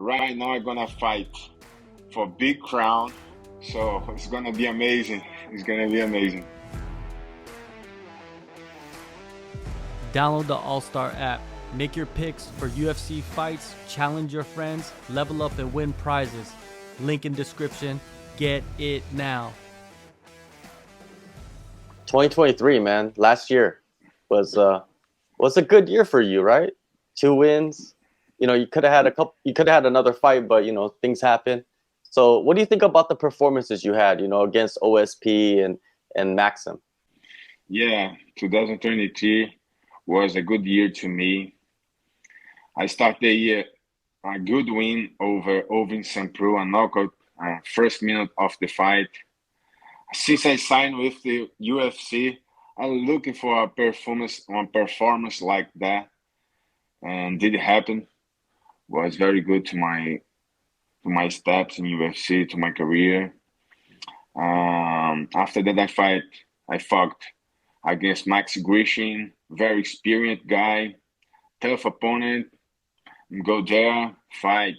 right now I'm gonna fight for big crown, so it's gonna be amazing. It's gonna be amazing. Download the AllStar app. Make your picks for UFC fights, challenge your friends, level up and win prizes. Link in description. Get it now. 2023, man. Last year was a good year for you, right? 2 wins. You could have had you could have had another fight, but things happen. So what do you think about the performances you had, against OSP and Maxim? Yeah, 2023 was a good year to me. I started the year a good win over Ovin Sampru, a knockout first minute of the fight. Since I signed with the UFC, I'm looking for a performance like that, and did happen. Was very good to my steps in UFC, to my career. After that, I fought against Max Grishin, very experienced guy, tough opponent. Go there, fight,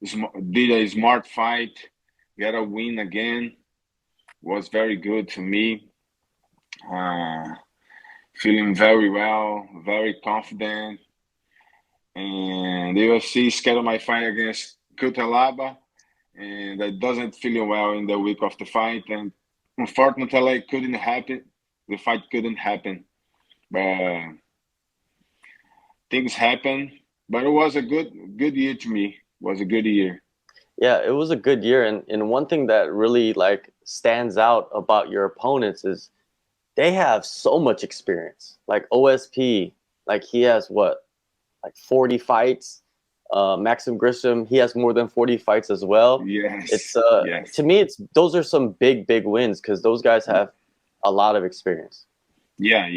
did a smart fight, get a win again. Was very good to me. Feeling very well, very confident. And the UFC scheduled my fight against Cutelaba, and I doesn't feel well in the week of the fight. And unfortunately, it couldn't happen. The fight couldn't happen, but things happen. But it was a good year to me. It was a good year. Yeah, it was a good year, and one thing that really stands out about your opponents is they have so much experience. Like OSP, he has what, 40 fights. Maxim Grissom, he has more than 40 fights as well. Yes, It's yes. To me, those are some big wins because those guys have a lot of experience. Yeah.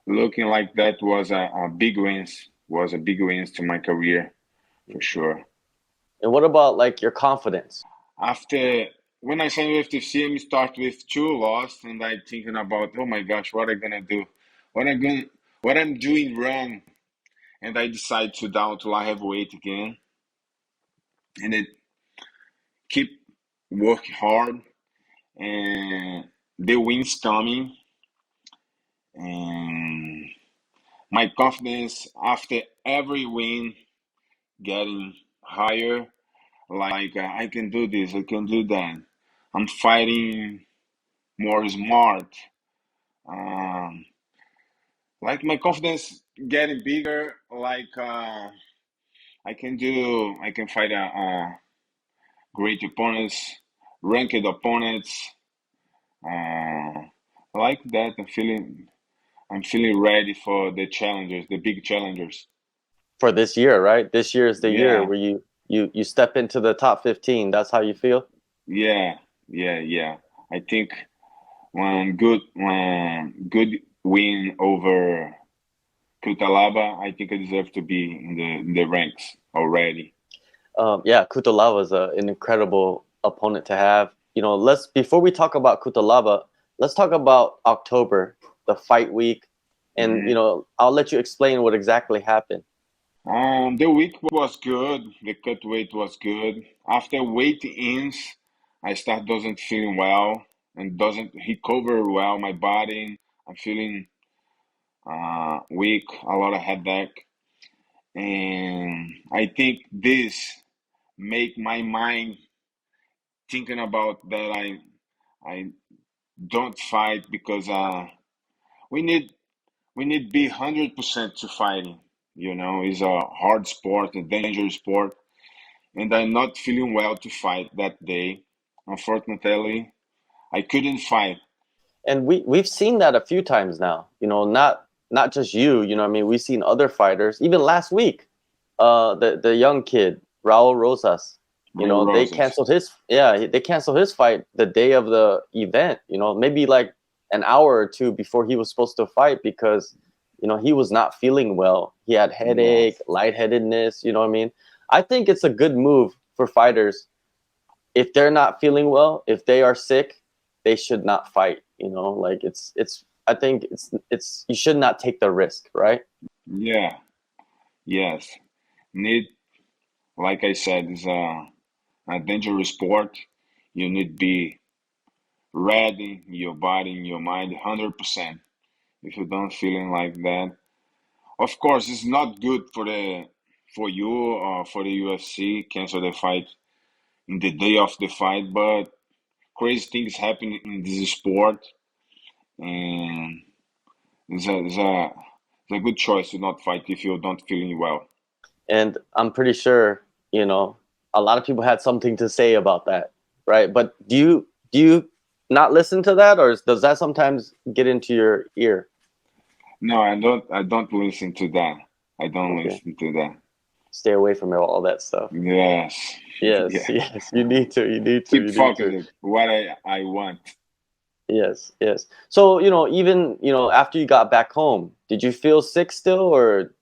Looking like that was a big wins. Was a big wins to my career, for sure. And what about your confidence? After when I signed with the CM, start with 2 losses, and I thinking about, oh my gosh, what I gonna do? What I'm doing wrong? And I decide to down to light heavyweight again, and it keep working hard, and the wins coming, and my confidence after every win getting higher. Like I can do this, I can do that. I'm fighting more smart. Um, like my confidence getting bigger. Like I can fight great opponents, ranked opponents. Uh, like that. I'm feeling ready for the challengers, the big challengers. For this year, right? This year is the year Yeah, where you step into the top 15. That's how you feel? yeah, yeah. I think one good win over Cutelaba, I think I deserve to be in the ranks already. Yeah, Cutelaba is an incredible opponent to have. Let's before we talk about Cutelaba, let's talk about October, the fight week, and Mhm. I'll let you explain what exactly happened. The week was good. The cut weight was good. After weight ins, I start doesn't feeling well and doesn't recover well my body. I'm feeling weak, a lot of headache, and I think this make my mind thinking about that I don't fight because we need we need be 100% to fighting. It's a hard sport, a dangerous sport, and I'm not feeling well to fight that day. Unfortunately, I couldn't fight. And we've seen that a few times now. Not just you. I mean, we've seen other fighters. Even last week, the young kid Raul Rosas. Real They roses. canceled they canceled his fight the day of the event. Maybe like an hour or two before he was supposed to fight because he was not feeling well. He had Yeah, headache, lightheadedness. You know what I mean? I think it's a good move for fighters if they're not feeling well, if they are sick, they should not fight. It's I think you should not take the risk, right? yeah, yes. Need. like I said, it's a dangerous sport. You need to be ready, in your body, in your mind, 100%. If you don't feeling like that, of course, it's not good for you or for the UFC. Cancel the fight in the day of the fight, but crazy things happen in this sport, and it's a good choice to not fight if you don't feeling well. And I'm pretty sure, a lot of people had something to say about that, right? But do you not listen to that, or does that sometimes get into your ear? No, I don't listen to that. I don't Okay. listen to that. Stay away from all that stuff. Yes. Yes, Yeah. yes, you need to, you need to, Keep you need to. focused what I want. Yes, yes. So, even, after you got back home, did you feel sick still, or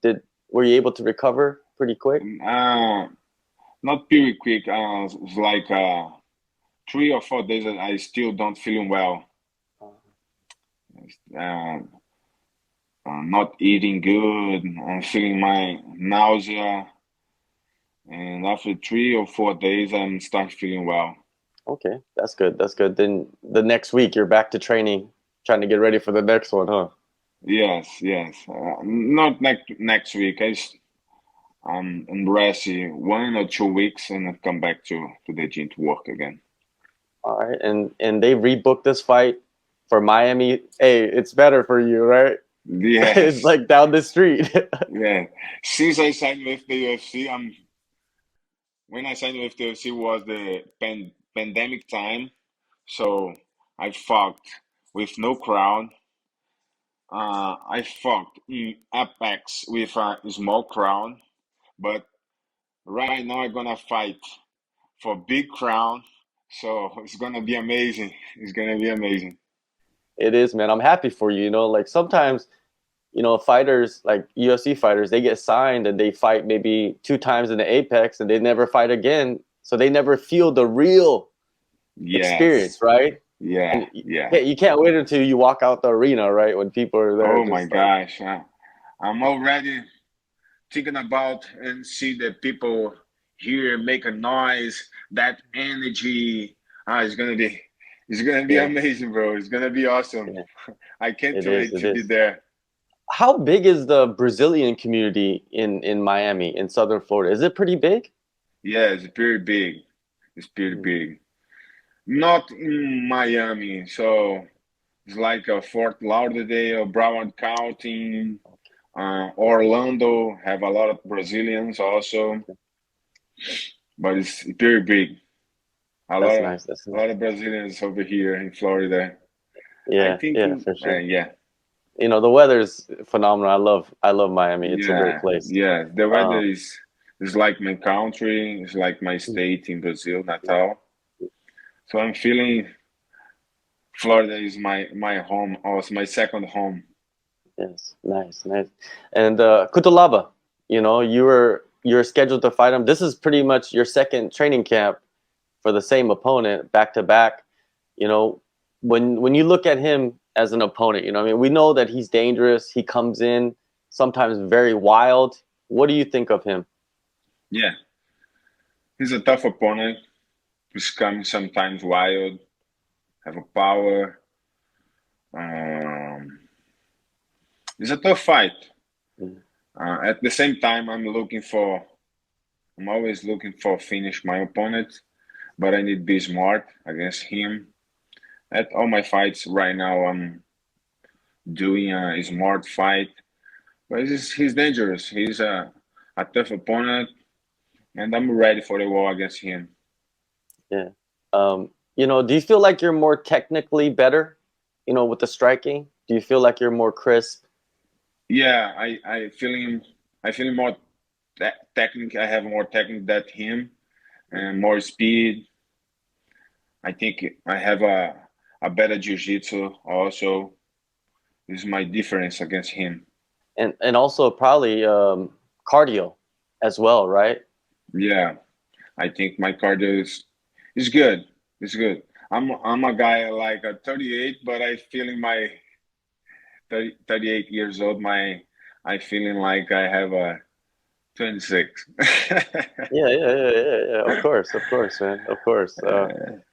were you able to recover pretty quick? Uh, Not pretty quick. It's like 3 or 4 days that I still don't feeling well. Uh, Not eating good. I'm feeling my nausea, and after 3 or 4 days, I'm start feeling well. Okay, that's good. That's good. Then the next week you're back to training, trying to get ready for the next one, huh? Yes, yes. Not next week. I'm resting 1 or 2 weeks and I come back to the gym to work again. All right, and they rebooked this fight for Miami. Hey, it's better for you, right? It's Yes, like down the street. yeah. Since I signed with the UFC, when I signed with the UFC was the pandemic time, so I fought with no crowd. I fought in Apex with a small crowd, but right now I'm gonna fight for big crowd, so it's gonna be amazing. It's gonna be amazing. It is, man. I'm happy for you. Like sometimes, fighters like UFC fighters, they get signed and they fight maybe 2 times in the Apex and they never fight again. So they never feel the real Yes, experience, right? yeah, And yeah. you can't wait until you walk out the arena, right? When people are there, Oh my just like, gosh, I'm already thinking about and see the people here make a noise, that energy. It's gonna be yeah, amazing, bro. It's gonna be awesome. yeah, I can't it is, wait it to be is. there. How big is the Brazilian community in Miami, in Southern Florida? Is it pretty big? Yeah, it's pretty big. It's pretty Mhm. big. Not in Miami, so it's like Fort Lauderdale, Broward County, Orlando have a lot of Brazilians also, but it's very big. A lot That's of nice. That's a nice. lot of Brazilians over here in Florida. I Yeah, think, yeah, for sure. yeah, The weather's phenomenal. I love Miami. It's a great yeah, place. yeah. The weather Um, is like my country. It's like my state in Brazil, Natal. So I'm feeling Florida is my home, also my second home. yes, nice, nice. And Cutelaba, you're scheduled to fight him. This is pretty much your second training camp for the same opponent, back to back. You know, when you look at him as an opponent, we know that he's dangerous. He comes in sometimes very wild. What do you think of him? Yeah, he's a tough opponent. He's coming sometimes wild, have a power. Um, it's a tough fight. Mhm. At the same time, I'm always looking for finish my opponent, but I need to be smart against him. At all my fights right now, I'm doing a smart fight, but he's dangerous. He's a tough opponent, and I'm ready for the war against him. Yeah. Do you feel like you're more technically better, with the striking? Do you feel like you're more crisp? Yeah, I feel more technique. I have more technique than him and more speed. I think I have a better jiu-jitsu also. This is my difference against him. And also probably cardio as well, right? Yeah, I think my cardio is good. It's good. I'm a guy like 38, but I feeling my 38 years old. I feeling like I have 26. Yeah. Of course, man. Of course.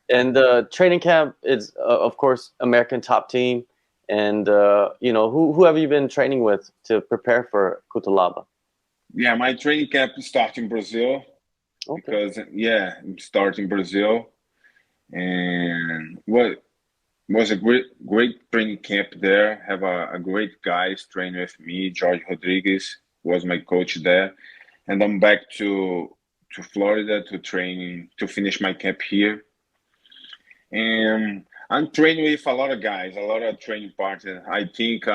And training camp is, of course, American top team. And who have you been training with to prepare for Cutelaba? Yeah, my training camp starts in Brazil Okay. because yeah, I'm starting Brazil, and what was a great training camp there. Have a great guys train with me. George Rodriguez was my coach there, and I'm back to Florida to training to finish my camp here. And I'm training with a lot of guys, a lot of training partners. I think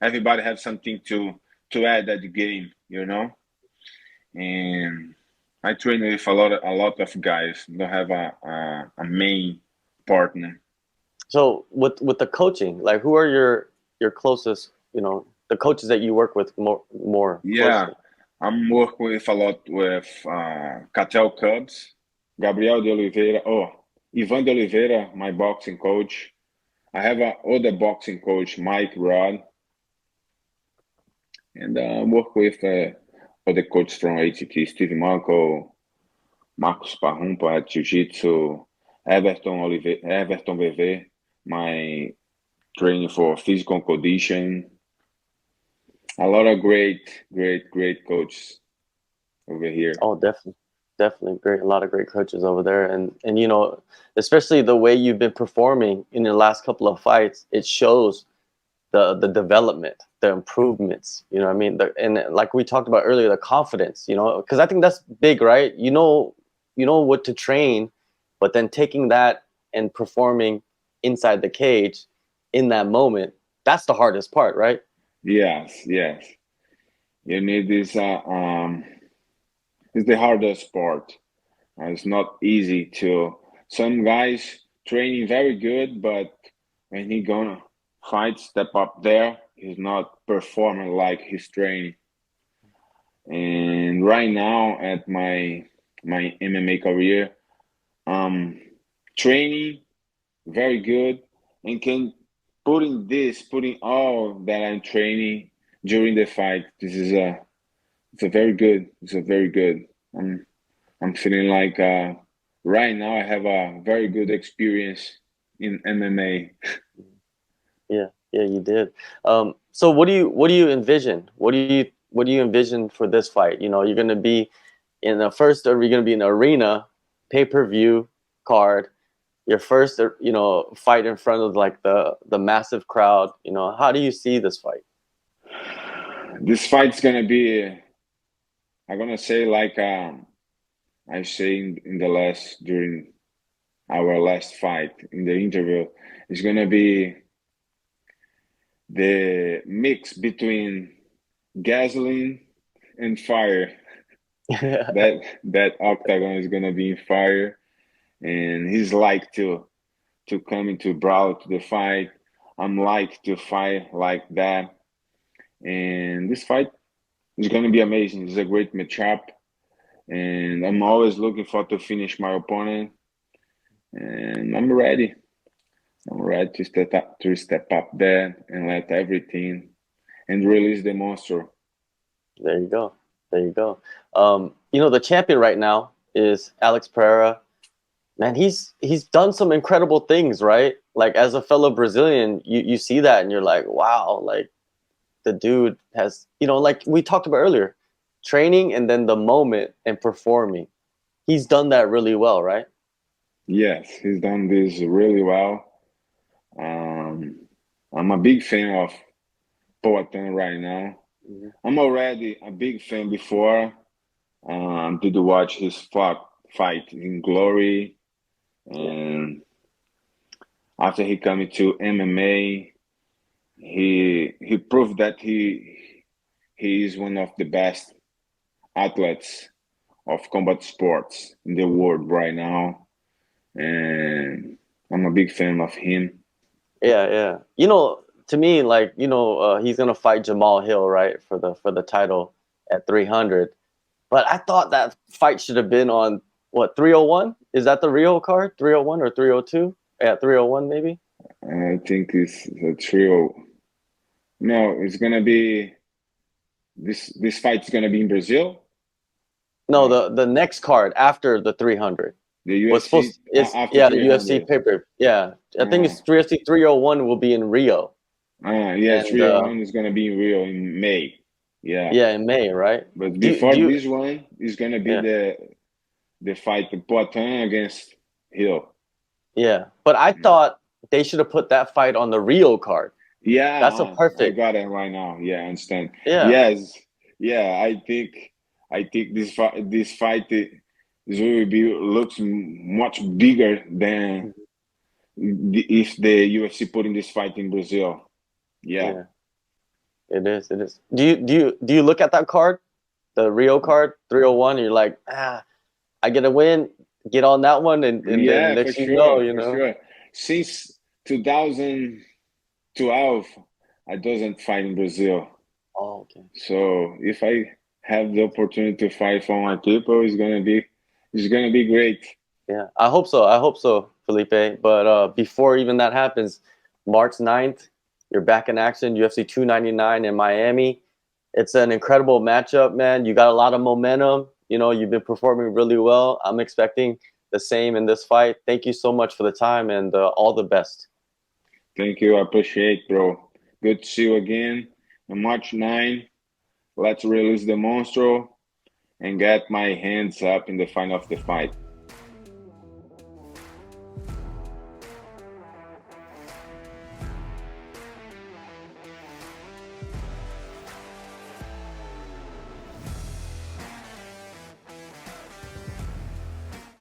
everybody has something to add at the game, you know. And I train with a lot of guys. Don't have a main partner. So with the coaching, like who are your closest, the coaches that you work with more Yeah, closely? I'm working with a lot with Catel Cubs, Gabriel de Oliveira. Oh, Ivan de Oliveira, my boxing coach. I have a other boxing coach, Mike Rod, and work with other coaches from ATT, Steve Marco, Marcos Parrumpa at Jiu-Jitsu, Everton BV, my training for physical condition. A lot of great coaches over here. Oh, definitely great. A lot of great coaches over there, and especially the way you've been performing in your last couple of fights, it shows the development, the improvements. You know what I mean? And like we talked about earlier, the confidence. Because I think that's big, right? You know what to train, but then taking that and performing inside the cage in that moment, that's the hardest part, right? Yes. You need this. It's the hardest part. It's not easy to. Some guys training very good, but when he gonna fight, step up there, he's not performing like he's training. And right now at my MMA career, um, training very good, and can putting all that I'm training during the fight. This is a it's a very good. It's a very good. I'm feeling like right now I have a very good experience in MMA. Yeah, you did. So what do you envision? What do you envision for this fight? You're going to be in the first, or you're going to be in an arena, pay-per-view card, your first, fight in front of like the massive crowd. How do you see this fight? This fight's gonna be. I'm gonna say like I say in the last during our last fight in the interview. It's gonna be the mix between gasoline and fire. That octagon is gonna be in fire, and he's like to come into brawl to the fight. I'm like to fight like that, and this fight is gonna be amazing. It's a great matchup, and I'm always looking forward to finish my opponent, and I'm ready. I'm ready to step up there and let everything and release the monster. There you go. There you go. The champion right now is Alex Pereira. Man, he's done some incredible things, right? Like as a fellow Brazilian, you see that and you're like, wow, like the dude has, like we talked about earlier, training and then the moment and performing. He's done that really well, right? Yes, he's done this really well. Um, I'm a big fan of Poatan right now. Mhm. I'm already a big fan before. Did watch his fight in Glory, Yeah. and after he came to MMA, he proved that he is one of the best athletes of combat sports in the world right now, and I'm a big fan of him. Yeah. To me, like, he's gonna fight Jamal Hill, right, for the title at 300. But I thought that fight should have been on what, 301? Is that the Rio card? 301 or 302? Yeah, 301 maybe. I think it's a trio. No, it's gonna be this fight is gonna be in Brazil. No, the next card after the 300 The was UFC supposed. It's after yeah, the UFC 300. paper. Yeah, I think Uh, it's UFC 301 will be in Rio, yeah, and 301 is gonna be in Rio in May. Yeah, yeah, in May, right? but Do before you? this one is gonna be Yeah, the fight the Poitin against Hill. yeah. But I thought they should have put that fight on the Rio card. Yeah, That's a I perfect. got it right now. Yeah, I understand. Yeah, Yes, yeah, I think this will be looks much bigger than if the UFC putting this fight in Brazil. Yeah. yeah. It is. It is. Do you look at that card, the Rio card, 301? You're like, I get a win, get on that one, and then Yeah, next you know, you for know. sure. Since 2012, I doesn't fight in Brazil. Oh, okay. So if I have the opportunity to fight for my people, it's gonna be great. Yeah, I hope so. I hope so, Felipe. But before even that happens, March 9th, you're back in action, UFC 299 in Miami. It's an incredible matchup, man. You got a lot of momentum. You know, you've been performing really well. I'm expecting the same in this fight. Thank you so much for the time and all the best. Thank you. I appreciate, bro. Good to see you again. On March 9, let's release the monstro and get my hands up in the final of the fight.